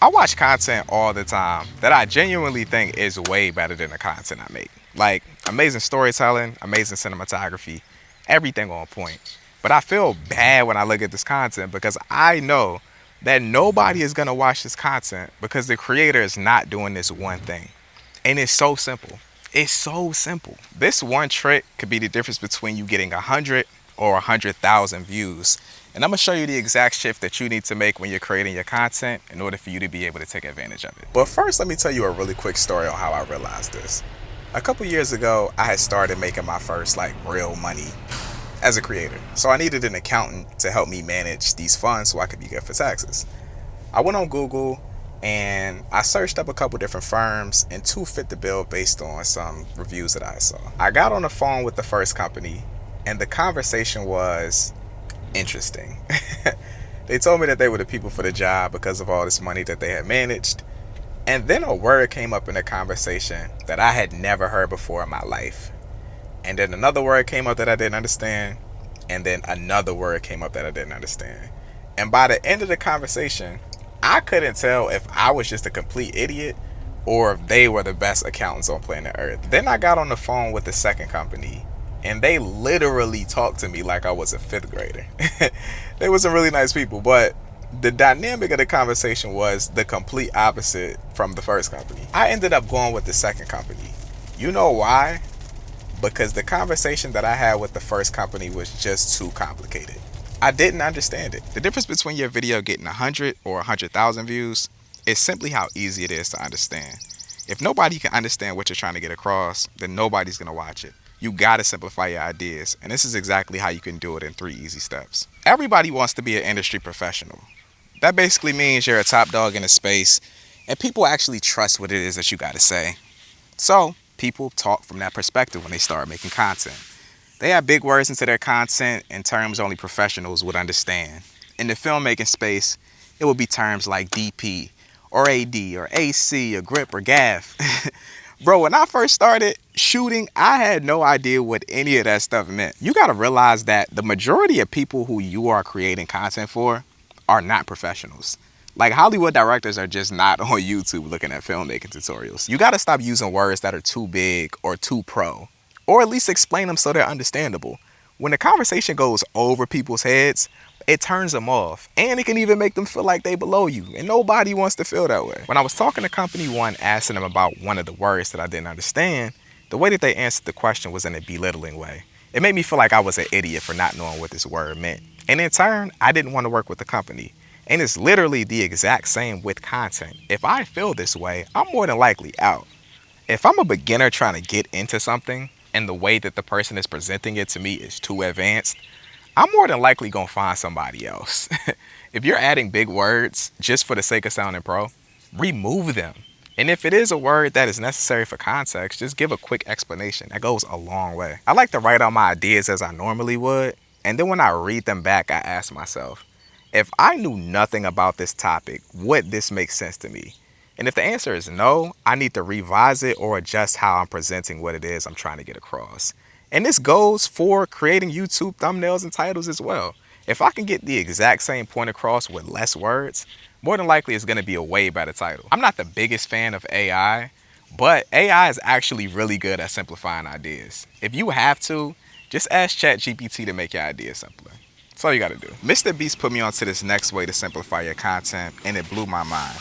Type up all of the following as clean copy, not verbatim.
I watch content all the time that I genuinely think is way better than the content I make. Like amazing storytelling, amazing cinematography, everything on point. But I feel bad when I look at this content because I know that nobody is going to watch this content because the creator is not doing this one thing. And it's so simple. It's so simple. This one trick could be the difference between you getting 100 or 100,000 views. And I'm gonna show you the exact shift that you need to make when you're creating your content in order for you to be able to take advantage of it. But first, let me tell you a really quick story on how I realized this. A couple years ago, I had started making my first real money as a creator. So I needed an accountant to help me manage these funds so I could be good for taxes. I went on Google and I searched up a couple different firms, and two fit the bill based on some reviews that I saw. I got on the phone with the first company, and the conversation was interesting. They told me that they were the people for the job because of all this money that they had managed. And then a word came up in the conversation that I had never heard before in my life. And then another word came up that I didn't understand. And then another word came up that I didn't understand. And by the end of the conversation, I couldn't tell if I was just a complete idiot or if they were the best accountants on planet Earth. Then I got on the phone with the second company, and they literally talked to me like I was a fifth grader. They were some really nice people, but the dynamic of the conversation was the complete opposite from the first company. I ended up going with the second company. You know why? Because the conversation that I had with the first company was just too complicated. I didn't understand it. The difference between your video getting 100 or 100,000 views is simply how easy it is to understand. If nobody can understand what you're trying to get across, then nobody's going to watch it. You got to simplify your ideas, and this is exactly how you can do it in 3 easy steps. Everybody wants to be an industry professional. That basically means you're a top dog in a space, and people actually trust what it is that you got to say. So, people talk from that perspective when they start making content. They have big words into their content and terms only professionals would understand. In the filmmaking space, it would be terms like DP, or AD, or AC, or grip, or gaff. Bro, when I first started shooting, I had no idea what any of that stuff meant. You gotta realize that the majority of people who you are creating content for are not professionals. Like Hollywood directors are just not on YouTube looking at filmmaking tutorials. You gotta stop using words that are too big or too pro, or at least explain them so they're understandable. When the conversation goes over people's heads, it turns them off, and it can even make them feel like they below you, and nobody wants to feel that way. When I was talking to company one, asking them about one of the words that I didn't understand, the way that they answered the question was in a belittling way. It made me feel like I was an idiot for not knowing what this word meant. And in turn, I didn't want to work with the company. And it's literally the exact same with content. If I feel this way, I'm more than likely out. If I'm a beginner trying to get into something, and the way that the person is presenting it to me is too advanced, I'm more than likely gonna find somebody else. If you're adding big words just for the sake of sounding pro, remove them. And if it is a word that is necessary for context, just give a quick explanation. That goes a long way. I like to write out my ideas as I normally would, and then when I read them back, I ask myself, if I knew nothing about this topic, would this make sense to me? And if the answer is no, I need to revise it or adjust how I'm presenting what it is I'm trying to get across. And this goes for creating YouTube thumbnails and titles as well. If I can get the exact same point across with less words, more than likely it's going to be a way better title. I'm not the biggest fan of AI, but AI is actually really good at simplifying ideas. If you have to, just ask ChatGPT to make your ideas simpler. That's all you got to do. Mr. Beast put me onto this next way to simplify your content, and it blew my mind.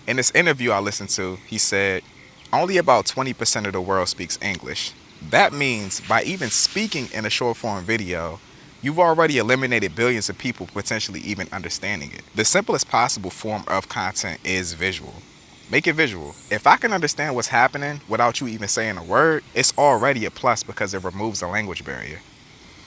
In this interview I listened to, he said, only about 20% of the world speaks English. That means by even speaking in a short form video, you've already eliminated billions of people potentially even understanding it. The simplest possible form of content is visual. Make it visual. If I can understand what's happening without you even saying a word, it's already a plus because it removes the language barrier.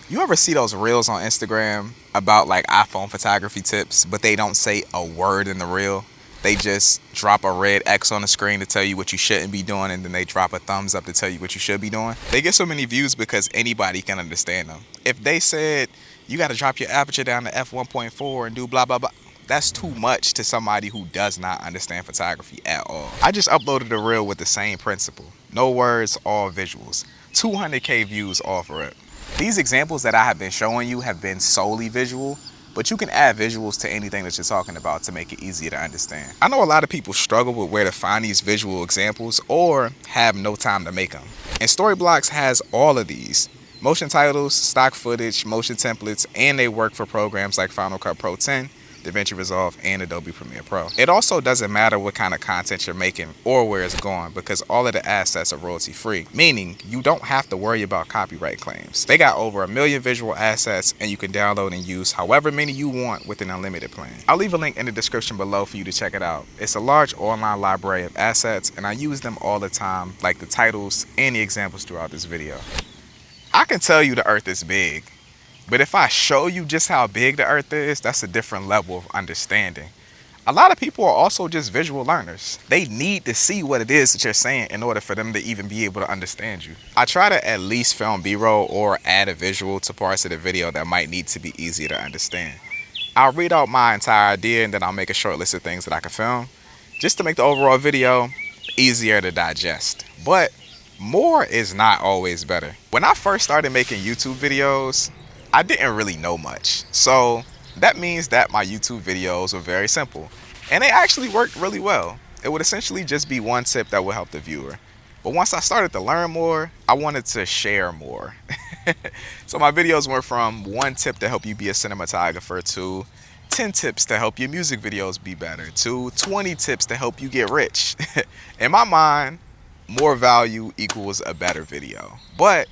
You ever see those reels on Instagram about iPhone photography tips, but they don't say a word in the reel? They just drop a red X on the screen to tell you what you shouldn't be doing, and then they drop a thumbs up to tell you what you should be doing. They get so many views because anybody can understand them. If they said, you got to drop your aperture down to f1.4 and do blah, blah, blah, that's too much to somebody who does not understand photography at all. I just uploaded a reel with the same principle. No words, all visuals. 200K views off rip. These examples that I have been showing you have been solely visual, but you can add visuals to anything that you're talking about to make it easier to understand. I know a lot of people struggle with where to find these visual examples or have no time to make them. And Storyblocks has all of these. Motion titles, stock footage, motion templates, and they work for programs like Final Cut Pro 10, DaVinci Resolve, and Adobe Premiere Pro. It also doesn't matter what kind of content you're making or where it's going because all of the assets are royalty free, meaning you don't have to worry about copyright claims. They got over 1 million visual assets and you can download and use however many you want with an unlimited plan. I'll leave a link in the description below for you to check it out. It's a large online library of assets and I use them all the time, like the titles and the examples throughout this video. I can tell you the earth is big, but if I show you just how big the earth is, that's a different level of understanding. A lot of people are also just visual learners. They need to see what it is that you're saying in order for them to even be able to understand you. I try to at least film B-roll or add a visual to parts of the video that might need to be easier to understand. I'll read out my entire idea and then I'll make a short list of things that I can film just to make the overall video easier to digest. But more is not always better. When I first started making YouTube videos, I didn't really know much. So that means that my YouTube videos were very simple and they actually worked really well. It would essentially just be one tip that would help the viewer. But once I started to learn more, I wanted to share more. So my videos went from 1 tip to help you be a cinematographer to 10 tips to help your music videos be better to 20 tips to help you get rich. In my mind, more value equals a better video. But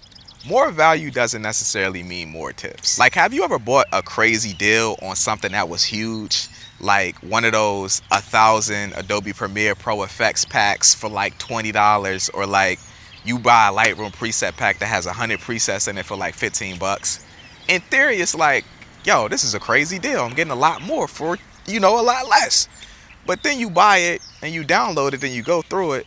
more value doesn't necessarily mean more tips. Like, have you ever bought a crazy deal on something that was huge? Like one of those 1,000 Adobe Premiere Pro effects packs for like $20, or like you buy a Lightroom preset pack that has 100 presets in it for like 15 bucks. In theory, it's like, yo, this is a crazy deal. I'm getting a lot more for, a lot less. But then you buy it and you download it and you go through it.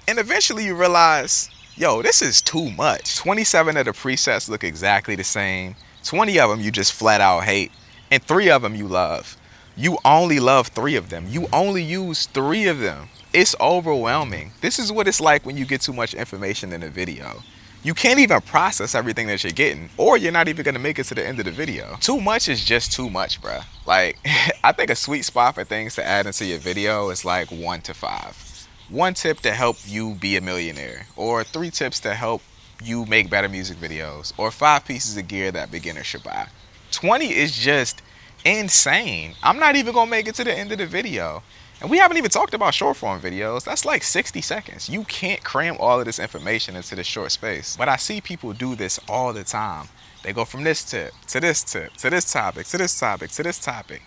And eventually you realize, yo, this is too much. 27 of the presets look exactly the same. 20 of them you just flat out hate. And 3 of them you love. You only love 3 of them. You only use 3 of them. It's overwhelming. This is what it's like when you get too much information in a video. You can't even process everything that you're getting, or you're not even gonna make it to the end of the video. Too much is just too much, bruh. Like, I think a sweet spot for things to add into your video is like 1 to 5. 1 tip to help you be a millionaire, or 3 tips to help you make better music videos, or 5 pieces of gear that beginners should buy. 20 is just insane. I'm not even gonna make it to the end of the video. And we haven't even talked about short form videos. That's like 60 seconds. You can't cram all of this information into this short space. But I see people do this all the time. They go from this tip, to this tip, to this topic, to this topic, to this topic.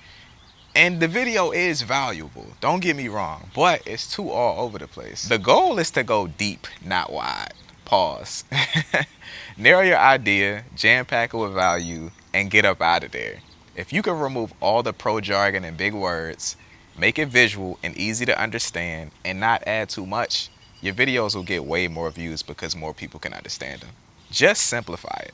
And the video is valuable, don't get me wrong, but it's too all over the place. The goal is to go deep, not wide. Pause. Narrow your idea, jam pack it with value, and get up out of there. If you can remove all the pro jargon and big words, make it visual and easy to understand, and not add too much, your videos will get way more views because more people can understand them. Just simplify it.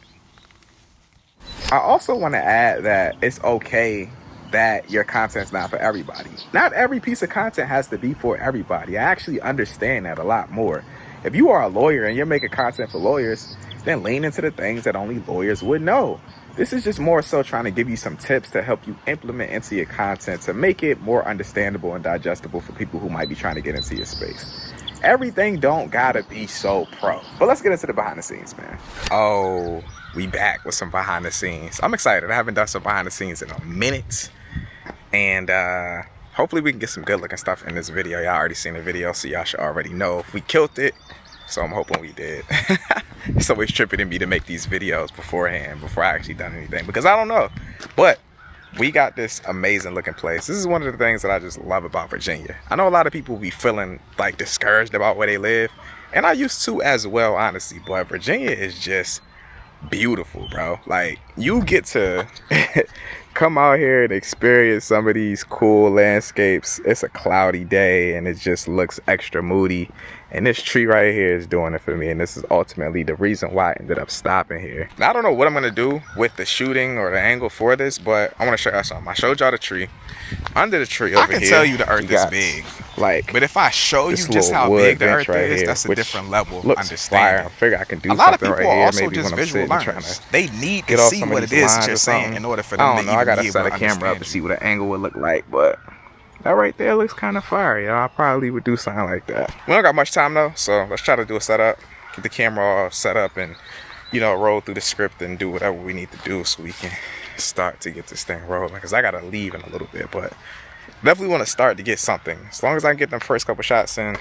I also want to add that it's okay that your content's not for everybody. Not every piece of content has to be for everybody. I actually understand that a lot more. If you are a lawyer and you're making content for lawyers, then lean into the things that only lawyers would know. This is just more so trying to give you some tips to help you implement into your content to make it more understandable and digestible for people who might be trying to get into your space. Everything don't gotta be so pro. But let's get into the behind the scenes, man. Oh, we back with some behind the scenes. I'm excited. I haven't done some behind the scenes in a minute. And hopefully we can get some good looking stuff in this video. Y'all already seen the video, so y'all should already know if we killed it. So I'm hoping we did. It's always tripping in me to make these videos beforehand, before I actually done anything, because I don't know. But we got this amazing looking place. This is one of the things that I just love about Virginia. I know a lot of people be feeling like discouraged about where they live, and I used to as well, honestly. But Virginia is just beautiful, bro. Like, you get to come out here and experience some of these cool landscapes. It's a cloudy day and it just looks extra moody, and this tree right here is doing it for me, and this is ultimately the reason why I ended up stopping here. Now, I don't know what I'm gonna do with the shooting or the angle for this, but I want to show y'all something. I showed y'all the tree. Under the tree over here, I can tell you the earth is big. Like, but if I show you just how big the earth is, that's a different level of understanding. I figure I can do something right here. A lot of people are also just visual learners. They need to see what it is that you're saying in order for them to even gotta set a camera up to see what an angle would look like, but that right there looks kind of fire, yo. I probably would do something like that. We don't got much time though, so let's try to do a setup, get the camera all set up, and roll through the script and do whatever we need to do so we can start to get this thing rolling. Because I gotta leave in a little bit, but definitely want to start to get something. As long as I can get them first couple shots in,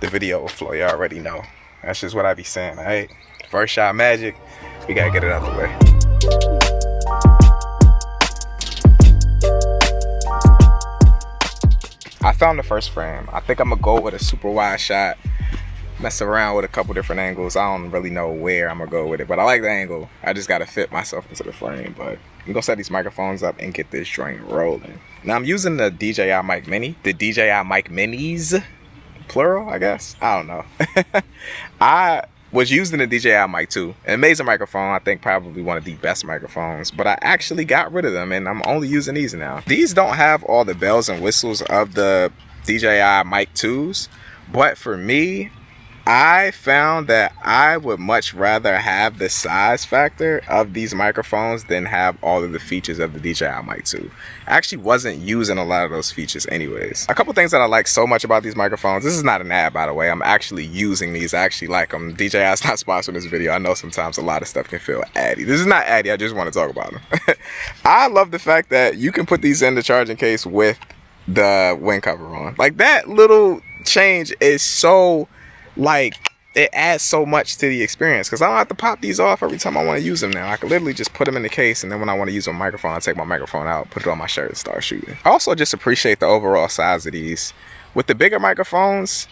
the video will flow. You already know. That's just what I be saying, all right? First shot magic, we gotta get it out the way. I found the first frame. I think I'm gonna go with a super wide shot, mess around with a couple different angles. I don't really know where I'm gonna go with it, but I like the angle. I just gotta fit myself into the frame. But I'm gonna set these microphones up and get this joint rolling. Now I'm using the DJI Mic Mini, the DJI Mic Minis, plural, I guess. I don't know. I was using the DJI Mic 2, an amazing microphone. I think probably one of the best microphones, but I actually got rid of them and I'm only using these now. These don't have all the bells and whistles of the DJI Mic 2s, but for me, I found that I would much rather have the size factor of these microphones than have all of the features of the DJI Mic 2. I actually wasn't using a lot of those features anyways. A couple things that I like so much about these microphones. This is not an ad, by the way. I'm actually using these. I actually like them. DJI is not sponsoring this video. I know sometimes a lot of stuff can feel addy. This is not addy. I just want to talk about them. I love the fact that you can put these in the charging case with the wind cover on. Like, that little change is so... like, it adds so much to the experience because I don't have to pop these off every time I want to use them now. I can literally just put them in the case, and then when I want to use a microphone, I take my microphone out, put it on my shirt, and start shooting. I also just appreciate the overall size of these. With the bigger microphones,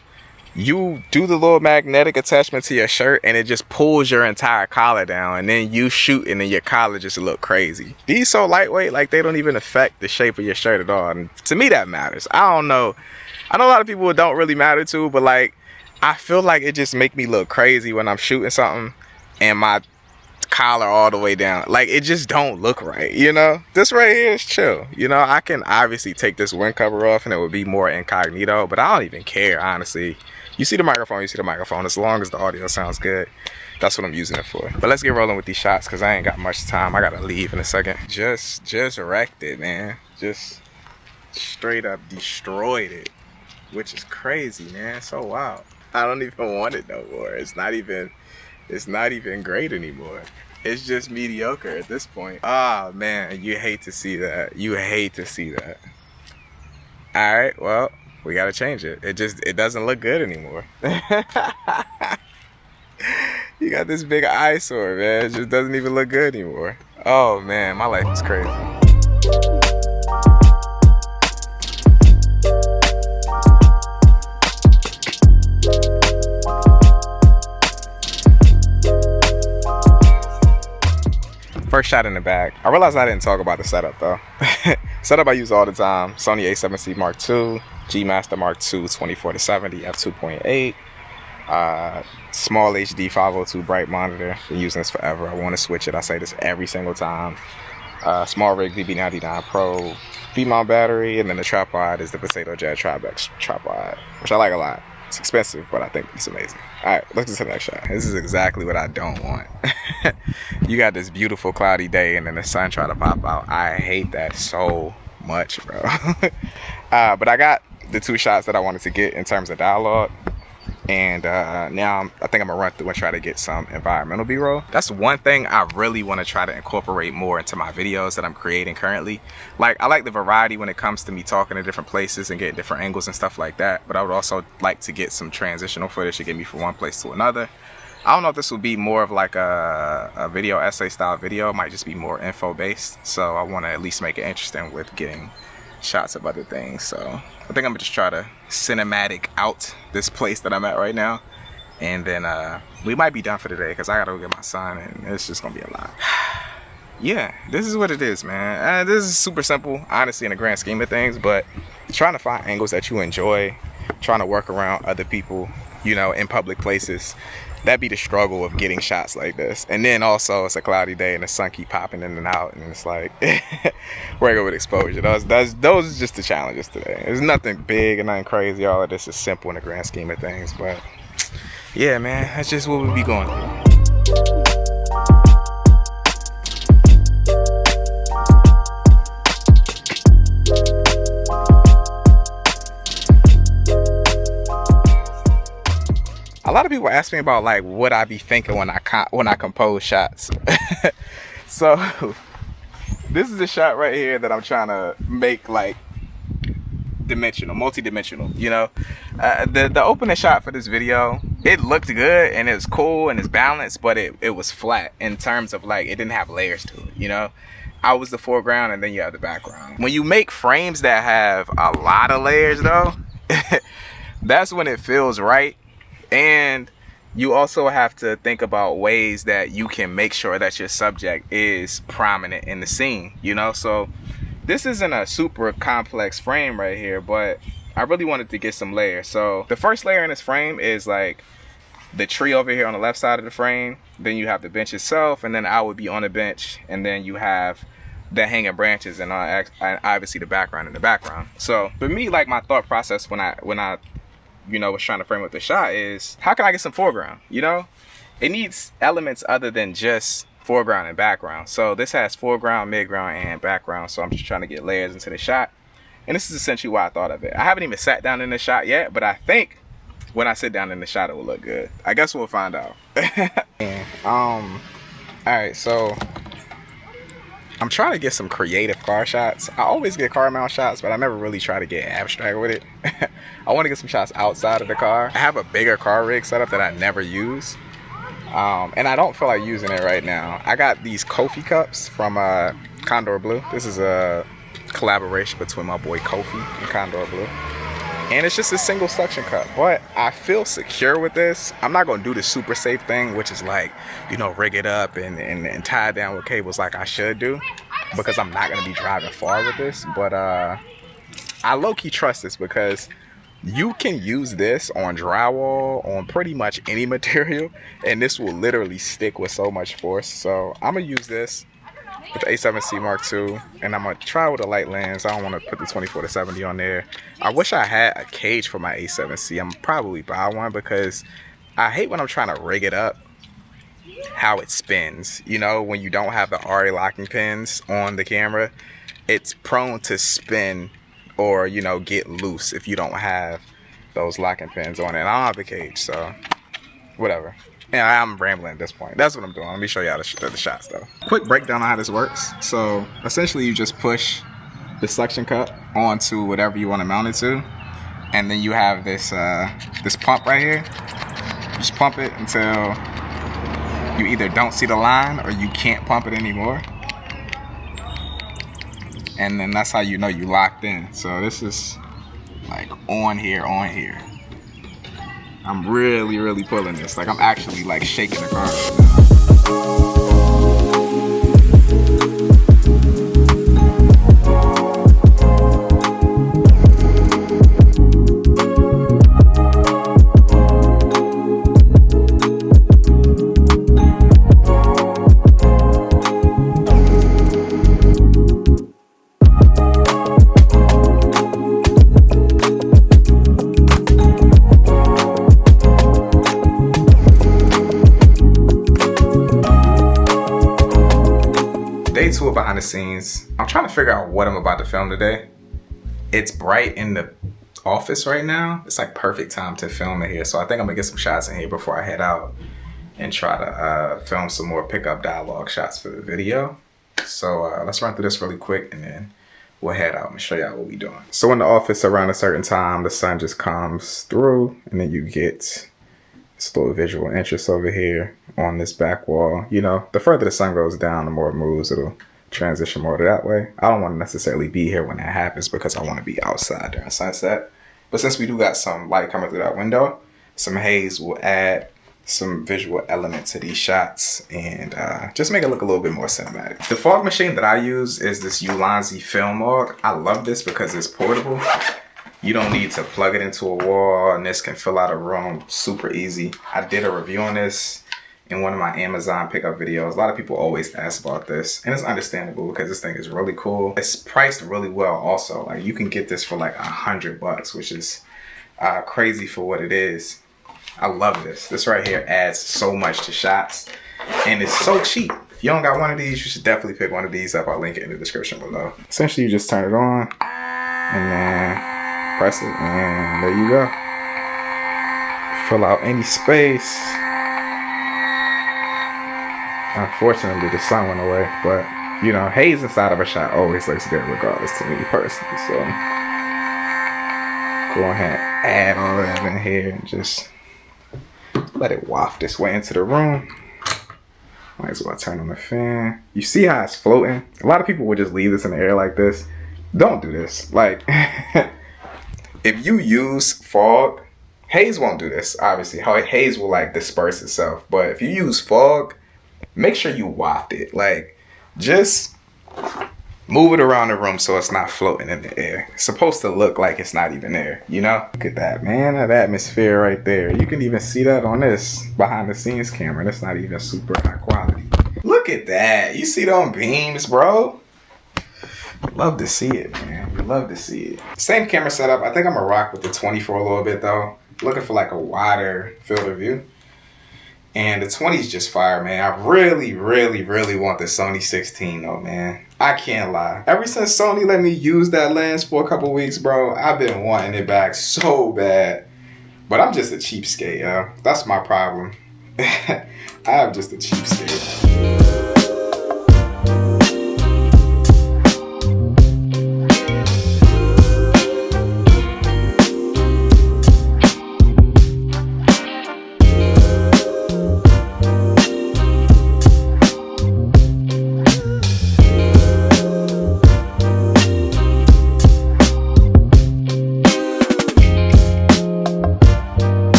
you do the little magnetic attachment to your shirt, and it just pulls your entire collar down, and then you shoot, and then your collar just look crazy. These so lightweight, like, they don't even affect the shape of your shirt at all, and to me, that matters. I don't know. I know a lot of people it don't really matter to, but, like, I feel like it just make me look crazy when I'm shooting something and my collar all the way down. Like, it just don't look right, This right here is chill. I can obviously take this wind cover off and it would be more incognito, but I don't even care, honestly. You see the microphone, As long as the audio sounds good, that's what I'm using it for. But let's get rolling with these shots because I ain't got much time. I gotta leave in a second. Just wrecked it, man. Just straight up destroyed it, which is crazy, man. So wild. I don't even want it no more. It's not even great anymore. It's just mediocre at this point. Ah, man, you hate to see that. All right, well, we gotta change it. It doesn't look good anymore. You got this big eyesore, man. It just doesn't even look good anymore. Oh man, my life is crazy. First shot in the bag. I realized I didn't talk about the setup though. Setup I use all the time. Sony a7C Mark II, G Master Mark II 24-70 f2.8, small HD 502 bright monitor. Been using this forever. I want to switch it. I say this every single time. Small rig VB99 Pro, V-mount battery, and then the tripod is the Potato Jet Tribex tripod, which I like a lot. It's expensive, but I think it's amazing. All right, let's get to the next shot. This is exactly what I don't want. You got this beautiful cloudy day and then the sun trying to pop out. I hate that so much, bro. But I got the two shots that I wanted to get in terms of dialogue. And now I think I'm gonna run through and try to get some environmental B-roll. That's one thing I really want to try to incorporate more into my videos that I'm creating currently. Like, I like the variety when it comes to me talking to different places and getting different angles and stuff like that. But I would also like to get some transitional footage to get me from one place to another. I don't know if this would be more of like a video essay style video. It might just be more info based. So I want to at least make it interesting with getting shots of other things. So I think I'm gonna just try to cinematic out this place that I'm at right now, and then we might be done for today because I gotta go get my son and it's just gonna be a lot. Yeah, this is what it is, man. This is super simple, honestly, in the grand scheme of things, but trying to find angles that you enjoy, trying to work around other people, in public places, that'd be the struggle of getting shots like this. And then also it's a cloudy day and the sun keep popping in and out, and it's like regular with exposure. Those are just the challenges today. There's nothing big and nothing crazy. All of this is simple in the grand scheme of things, but yeah, man, that's just what we be going through. a lot of people ask me about like what I be thinking when I compose shots. So this is a shot right here that I'm trying to make like dimensional, multi-dimensional, you know. The opening shot for this video, it looked good and it was cool and it's balanced, but it was flat in terms of like it didn't have layers to it, you know. I was the foreground and then you have the background. When you make frames that have a lot of layers though, that's when it feels right. And you also have to think about ways that you can make sure that your subject is prominent in the scene, you know. So this isn't a super complex frame right here, but I really wanted to get some layers. So the first layer in this frame is like the tree over here on the left side of the frame. Then you have the bench itself, and then I would be on the bench, and then you have the hanging branches and obviously the background in the background. So for me, like my thought process when I you know, was trying to frame up the shot is, how can I get some foreground? You know, it needs elements other than just foreground and background. So this has foreground, midground, and background. So I'm just trying to get layers into the shot. And this is essentially why I thought of it. I haven't even sat down in the shot yet, but I think when I sit down in the shot, it will look good. I guess we'll find out. All right, so I'm trying to get some creative car shots. I always get car mount shots, but I never really try to get abstract with it. I want to get some shots outside of the car. I have a bigger car rig setup that I never use. And I don't feel like using it right now. I got these Kofi cups from Condor Blue. This is a collaboration between my boy Kofi and Condor Blue. And it's just a single suction cup. But I feel secure with this. I'm not going to do the super safe thing, which is like, you know, rig it up and tie it down with cables like I should do, because I'm not going to be driving far with this. But I low-key trust this because you can use this on drywall, on pretty much any material, and this will literally stick with so much force. So I'm going to use this with the A7C Mark II, and I'm going to try with a light lens. I don't want to put the 24-70 on there. I wish I had a cage for my A7C. I'm probably buy one because I hate when I'm trying to rig it up, how it spins. You know, when you don't have the RA locking pins on the camera, it's prone to spin or, you know, get loose if you don't have those locking pins on it. And I don't have the cage, so whatever. Yeah, I'm rambling at this point. That's what I'm doing. Let me show y'all the shots though. Quick breakdown on how this works. So essentially you just push the suction cup onto whatever you want to mount it to, and then you have this this pump right here. You just pump it until you either don't see the line or you can't pump it anymore. And then that's how you know you locked in. So this is like on here. I'm really pulling this. Like I'm actually like shaking the car right now. Day two of behind the scenes. I'm trying to figure out what I'm about to film today. It's bright in the office right now. It's like perfect time to film it here. So I think I'm gonna get some shots in here before I head out and try to film some more pickup dialogue shots for the video. So let's run through this really quick and then we'll head out and show y'all what we doing. So in the office around a certain time, the sun just comes through and then you get this little visual interest over here on this back wall. You know, the further the sun goes down, the more it moves, it'll transition more to that way. I don't want to necessarily be here when that happens because I want to be outside during sunset. But since we do got some light coming through that window, some haze will add some visual element to these shots and just make it look a little bit more cinematic. The fog machine that I use is this Ulanzi film log. I love this because it's portable. You don't need to plug it into a wall, and this can fill out a room super easy. I did a review on this in one of my Amazon pickup videos. A lot of people always ask about this, and it's understandable because this thing is really cool. It's priced really well also. Like you can get this for like $100, which is crazy for what it is. I love this. This right here adds so much to shots, and it's so cheap. If you don't got one of these, you should definitely pick one of these up. I'll link it in the description below. Essentially, you just turn it on, and then press it, and there you go. fill out any space. Unfortunately, the sun went away, but you know, haze inside of a shot always looks good regardless to me personally. So go ahead and add all of that in here and just let it waft this way into the room. Might as well turn on the fan. You see how it's floating? A lot of people would just leave this in the air like this. Don't do this. Like, if you use fog, haze won't do this, obviously. Haze will like disperse itself. But if you use fog, make sure you waft it. Like, just move it around the room so it's not floating in the air. It's supposed to look like it's not even there, you know? Look at that, man. That atmosphere right there. You can even see that on this behind the scenes camera. That's not even super high quality. Look at that. You see them beams, bro? Love to see it, man. You love to see it. Same camera setup. I think I'm gonna rock with the 20 for a little bit though. Looking for like a wider field of view. And the 20 is just fire, man. I really, really, really want the Sony 16 though, man. I can't lie. Ever since Sony let me use that lens for a couple weeks, bro, I've been wanting it back so bad. But I'm just a cheapskate, yo. That's my problem. I'm just a cheapskate.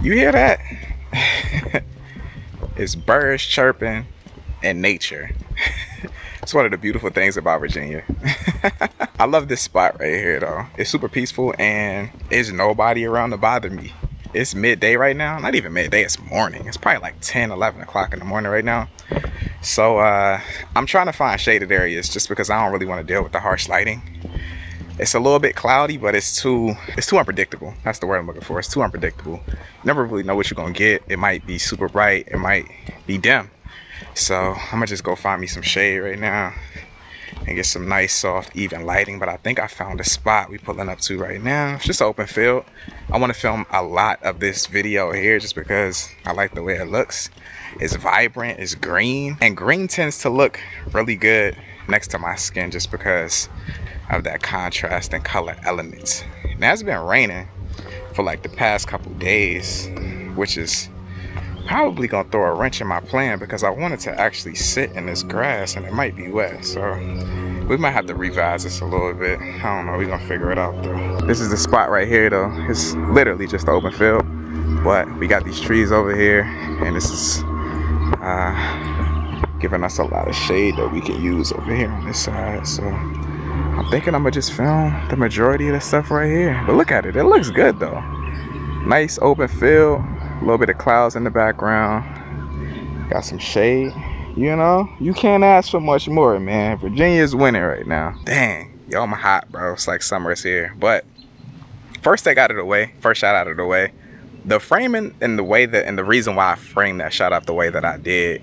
You hear that? It's birds chirping and nature. It's one of the beautiful things about Virginia. I love this spot right here though. It's super peaceful and there's nobody around to bother me. It's midday right now. Not even midday, it's morning. It's probably like 10, 11 o'clock in the morning right now. So I'm trying to find shaded areas just because I don't really want to deal with the harsh lighting. It's a little bit cloudy, but it's too unpredictable. That's the word I'm looking for. It's too unpredictable. You never really know what you're gonna get. It might be super bright, it might be dim. So I'm gonna just go find me some shade right now and get some nice, soft, even lighting. But I think I found a spot we pulling up to right now. It's just an open field. I wanna film a lot of this video here just because I like the way it looks. It's vibrant, it's green, and green tends to look really good next to my skin just because of that contrast and color elements. Now it's been raining for like the past couple days, which is probably gonna throw a wrench in my plan because I wanted to actually sit in this grass and it might be wet, so we might have to revise this a little bit. I don't know, we're gonna figure it out though. This is the spot right here though. It's literally just an open field, but we got these trees over here and this is giving us a lot of shade that we can use over here on this side. So I'm thinking I'm gonna just film the majority of the stuff right here. But look at it, it looks good though. Nice open field, a little bit of clouds in the background. Got some shade, you know? You can't ask for much more, man. Virginia's winning right now. Dang, yo, I'm hot, bro. It's like summer is here. But first shot out of the way, the framing and the way that, and the reason why I framed that shot up the way that I did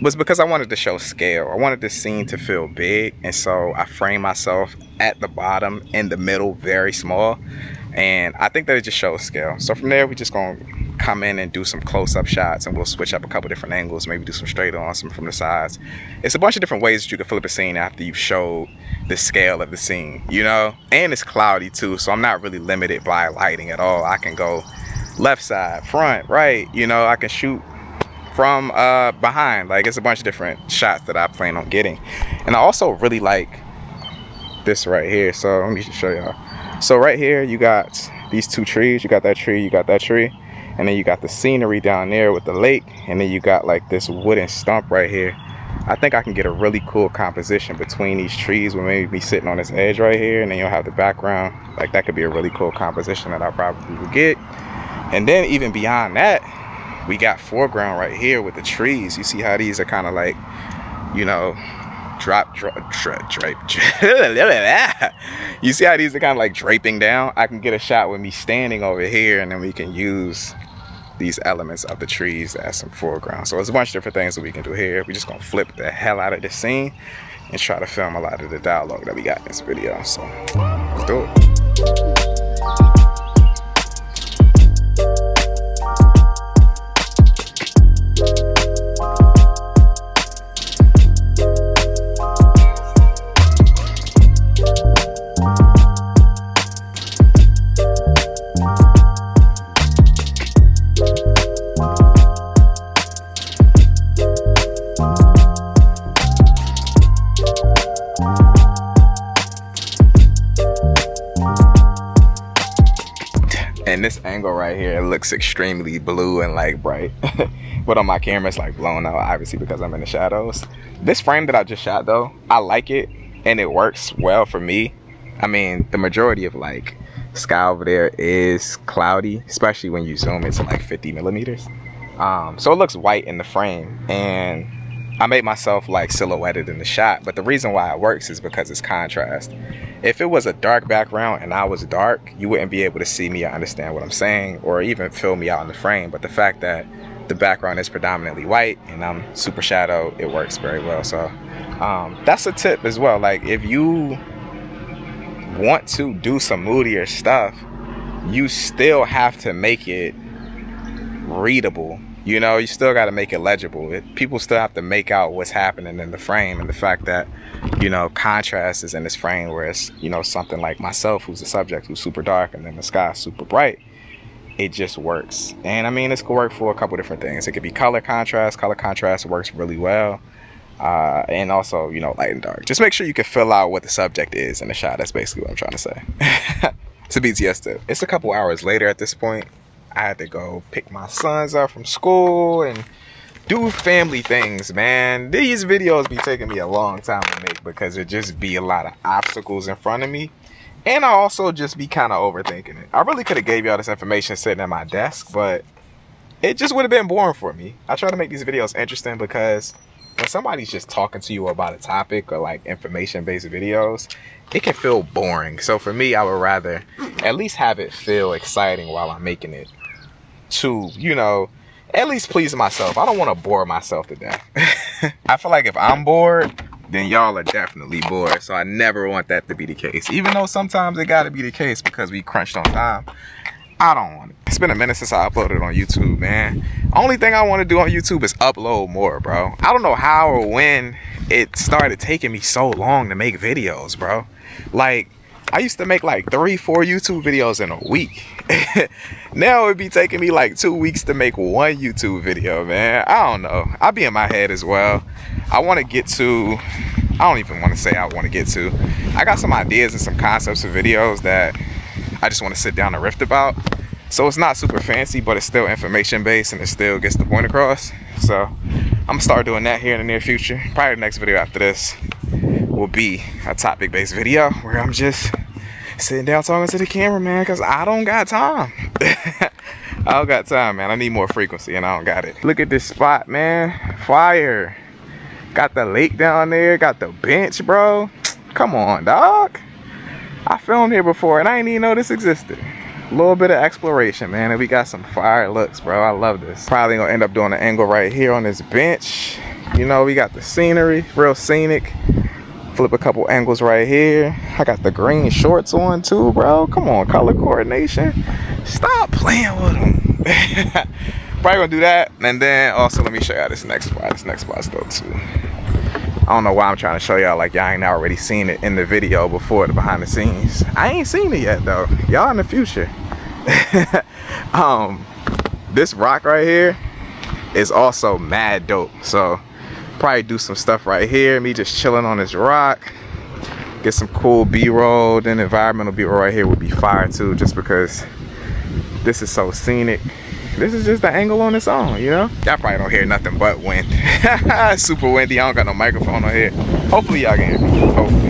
was because I wanted to show scale. I wanted this scene to feel big, and so I framed myself at the bottom, in the middle, very small, and I think that it just shows scale. So from there, we just gonna come in and do some close-up shots, and we'll switch up a couple different angles, maybe do some straight on, some from the sides. It's a bunch of different ways that you can flip a scene after you've showed the scale of the scene, you know? And it's cloudy too, so I'm not really limited by lighting at all. I can go left side, front, right, you know, I can shoot from behind. Like, it's a bunch of different shots that I plan on getting. And I also really like this right here, so let me just show y'all. So right here you got these two trees, you got that tree, you got that tree, and then you got the scenery down there with the lake, and then you got like this wooden stump right here. I think I can get a really cool composition between these trees with maybe me sitting on this edge right here, and then you'll have the background. Like, that could be a really cool composition that I probably would get. And then even beyond that, we got foreground right here with the trees. You see how these are kind of like, you know, you see how these are kind of like draping down? I can get a shot with me standing over here, and then we can use these elements of the trees as some foreground. So there's a bunch of different things that we can do here. We're just gonna flip the hell out of this scene and try to film a lot of the dialogue that we got in this video. So let's do it. And this angle right here, it looks extremely blue and like bright. But on my camera, it's like blown out, obviously, because I'm in the shadows. This frame that I just shot though, I like it and it works well for me. I mean, the majority of like sky over there is cloudy, especially when you zoom into like 50 millimeters. So it looks white in the frame, and I made myself like silhouetted in the shot. But the reason why it works is because it's contrast. If it was a dark background and I was dark, you wouldn't be able to see me or understand what I'm saying or even fill me out in the frame. But the fact that the background is predominantly white and I'm super shadowed, it works very well. So that's a tip as well. Like, if you want to do some moodier stuff, you still have to make it readable. You know, you still got to make it legible. People still have to make out what's happening in the frame. And the fact that, you know, contrast is in this frame where it's, you know, something like myself, who's the subject, who's super dark, and then the sky super bright, it just works. And I mean, this could work for a couple different things. It could be color contrast. Color contrast works really well. And also, you know, light and dark. Just make sure you can fill out what the subject is in the shot. That's basically what I'm trying to say. It's a BTS tip. It's a couple hours later at this point. I had to go pick my sons up from school and do family things, man. These videos be taking me a long time to make because it just be a lot of obstacles in front of me. And I also just be kind of overthinking it. I really could have gave y'all this information sitting at my desk, but it just would have been boring for me. I try to make these videos interesting because when somebody's just talking to you about a topic or like information-based videos, it can feel boring. So for me, I would rather at least have it feel exciting while I'm making it, to, you know, at least please myself. I don't want to bore myself to death. I feel like if I'm bored, then y'all are definitely bored. So I never want that to be the case. Even though sometimes it gotta be the case because we crunched on time, I don't want it. It's been a minute since I uploaded on YouTube, man. Only thing I want to do on YouTube is upload more, bro. I don't know how or when it started taking me so long to make videos, bro. Like, I used to make like 3-4 YouTube videos in a week. Now it'd be taking me like 2 weeks to make one YouTube video, man. I don't know. I be in my head as well. I want to get to, I don't even want to say I want to get to. I got some ideas and some concepts of videos that I just want to sit down and riff about. So it's not super fancy, but it's still information based and it still gets the point across. So I'm gonna start doing that here in the near future. Probably the next video after this will be a topic based video where I'm just sitting down talking to the camera, man, because I don't got time. I don't got time, man. I need more frequency and I don't got it. Look at this spot, man. Fire. Got the lake down there, got the bench, bro. Come on, dog. I filmed here before and I didn't even know this existed. A little bit of exploration, man, and we got some fire looks, bro. I love this. Probably gonna end up doing an angle right here on this bench. You know, we got the scenery, real scenic. Flip a couple angles right here. I got the green shorts on too, bro. Come on, color coordination. Stop playing with them. Probably gonna do that. And then also let me show y'all this next spot. This next spot's dope too. I don't know why I'm trying to show y'all like y'all ain't already seen it in the video before, the behind the scenes. I ain't seen it yet though. Y'all in the future. This rock right here is also mad dope. So probably do some stuff right here. Me just chilling on this rock. Get some cool B-roll. Then environmental B-roll right here would be fire too, just because this is so scenic. This is just the angle on its own, you know? Y'all probably don't hear nothing but wind. Super windy. I don't got no microphone on here. Hopefully y'all can hear me. Hopefully.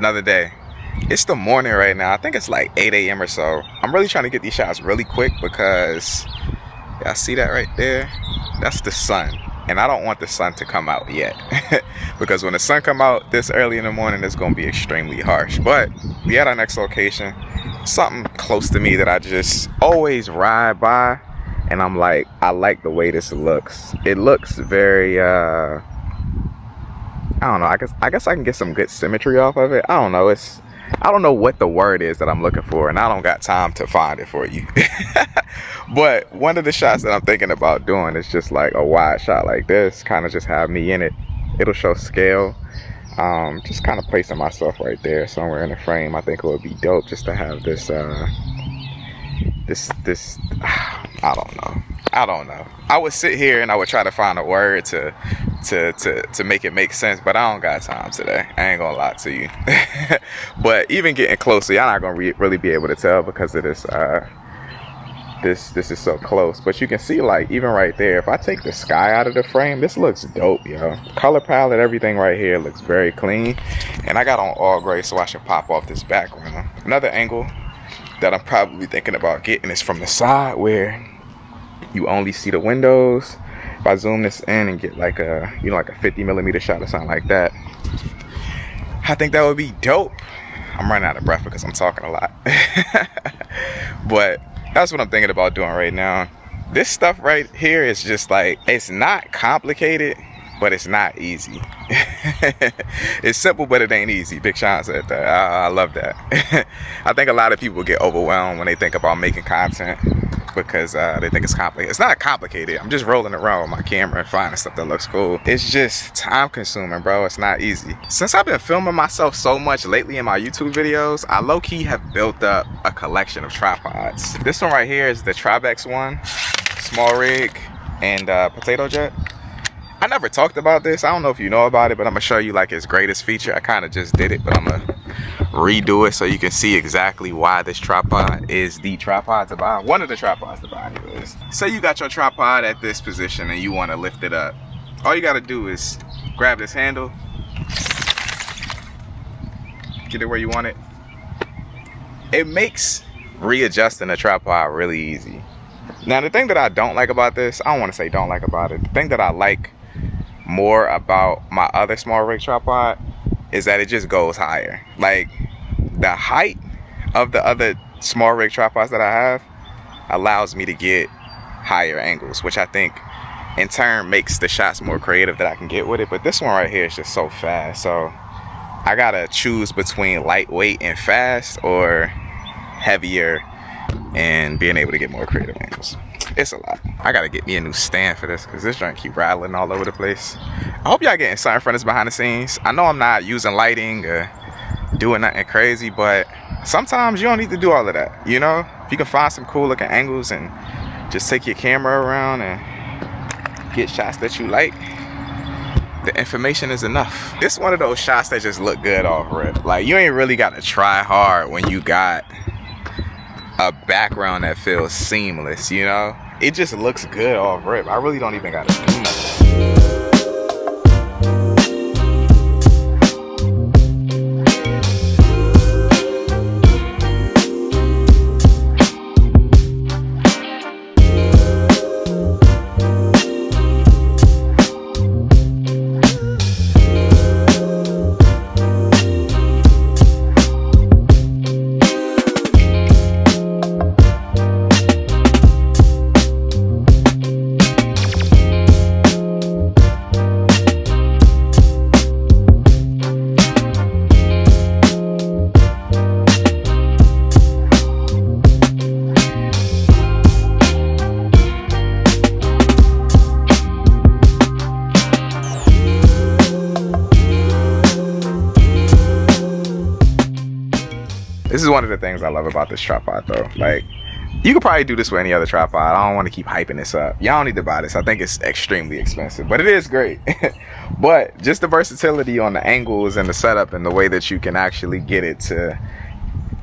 another day. It's the morning right now. I think it's like 8 a.m. or so. I'm really trying to get these shots really quick because y'all see that right there? That's the sun. And I don't want the sun to come out yet. Because when the sun come out this early in the morning, it's going to be extremely harsh. But we at our next location. Something close to me that I just always ride by. And I'm like, I like the way this looks. It looks very, I don't know. I guess I can get some good symmetry off of it. I don't know. I don't know what the word is that I'm looking for, and I don't got time to find it for you. But one of the shots that I'm thinking about doing is just like a wide shot like this, kind of just have me in it. It'll show scale. Just kind of placing myself right there somewhere in the frame. I think it would be dope just to have this, I don't know. I would sit here and I would try to find a word to make it make sense, but I don't got time today. I ain't gonna lie to you. But even getting closer, y'all not gonna really be able to tell because of this. This is so close, but you can see, like, even right there, if I take the sky out of the frame, this looks dope, yo. Color palette, everything right here looks very clean, and I got on all gray so I should pop off this background. Another angle that I'm probably thinking about getting is from the side where you only see the windows. If I zoom this in and get like a, you know, like a 50mm shot or something like that, I think that would be dope. I'm running out of breath because I'm talking a lot. But that's what I'm thinking about doing right now. This stuff right here is just like, it's not complicated, but it's not easy. It's simple, but it ain't easy. Big Sean said that. I love that. I think a lot of people get overwhelmed when they think about making content because they think it's complicated. It's not complicated. I'm just rolling around with my camera and finding stuff that looks cool. It's just time consuming, bro. It's not easy. Since I've been filming myself so much lately in my YouTube videos, I low-key have built up a collection of tripods. This one right here is the Tribex one, small rig, and potato jet. I never talked about this. I don't know if you know about it, but I'm gonna show you like its greatest feature. I kind of just did it, but I'm gonna redo it so you can see exactly why this tripod is the tripod to buy. One of the tripods to buy anyways. Say you got your tripod at this position and you want to lift it up. All you gotta do is grab this handle, get it where you want it. It makes readjusting a tripod really easy. Now the thing that I don't like about this, I don't want to say don't like about it. The thing that I like more about my other small rig tripod is that it just goes higher. Like the height of the other small rig tripods that I have allows me to get higher angles, which I think in turn makes the shots more creative that I can get with it. But this one right here is just so fast, so I gotta choose between lightweight and fast or heavier and being able to get more creative angles. It's a lot. I gotta get me a new stand for this because this joint keep rattling all over the place. I hope y'all getting something from this behind the scenes. I know I'm not using lighting or doing nothing crazy, but sometimes you don't need to do all of that, you know? If you can find some cool looking angles and just take your camera around and get shots that you like, the information is enough. This is one of those shots that just look good off rip. Like, you ain't really gotta try hard when you got a background that feels seamless, you know? It just looks good off rip. I really don't even gotta do nothing. This is one of the things I love about this tripod though. Like, you could probably do this with any other tripod. I don't want to keep hyping this up. Y'all don't need to buy this. I think it's extremely expensive, but it is great. But just the versatility on the angles and the setup and the way that you can actually get it to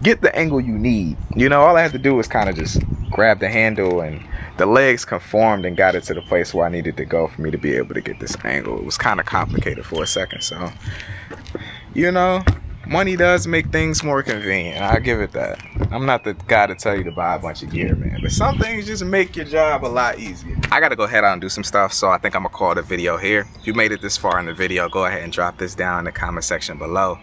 get the angle you need. You know, all I had to do was kind of just grab the handle and the legs conformed and got it to the place where I needed to go for me to be able to get this angle. It was kind of complicated for a second, so, you know, money does make things more convenient. I give it that. I'm not the guy to tell you to buy a bunch of gear, man, but some things just make your job a lot easier. I gotta go head out and do some stuff, so I think I'm gonna call the video here. If you made it this far in the video, go ahead and drop this down in the comment section below,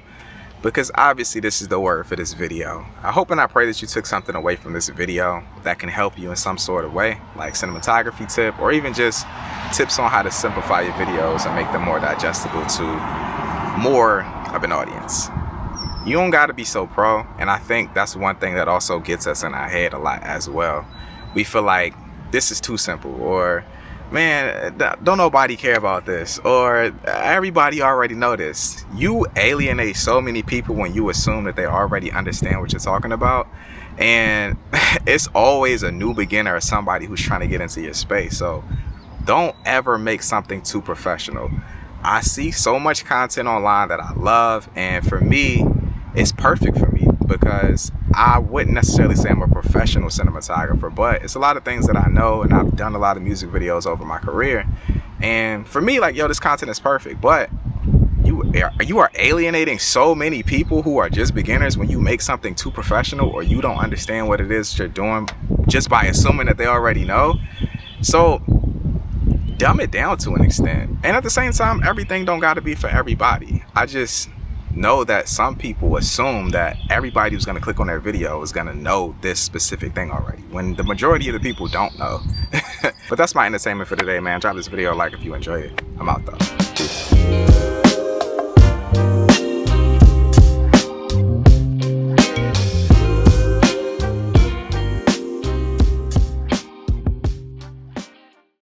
because obviously this is the word for this video. I hope and I pray that you took something away from this video that can help you in some sort of way, like cinematography tip, or even just tips on how to simplify your videos and make them more digestible to more of an audience. You don't gotta be so pro, and I think that's one thing that also gets us in our head a lot as well. We feel like this is too simple, or man, don't nobody care about this, or everybody already know this. You alienate so many people when you assume that they already understand what you're talking about, and it's always a new beginner or somebody who's trying to get into your space. So don't ever make something too professional. I see so much content online that I love, and for me, it's perfect for me because I wouldn't necessarily say I'm a professional cinematographer, but it's a lot of things that I know, and I've done a lot of music videos over my career. And for me, like, yo, this content is perfect, but you are alienating so many people who are just beginners when you make something too professional, or you don't understand what it is you're doing just by assuming that they already know. So dumb it down to an extent. And at the same time, everything don't gotta be for everybody. I just know that some people assume that everybody who's going to click on their video is going to know this specific thing already, when the majority of the people don't know. But that's my entertainment for today, man. Drop this video a like if you enjoyed it. I'm out though. Peace.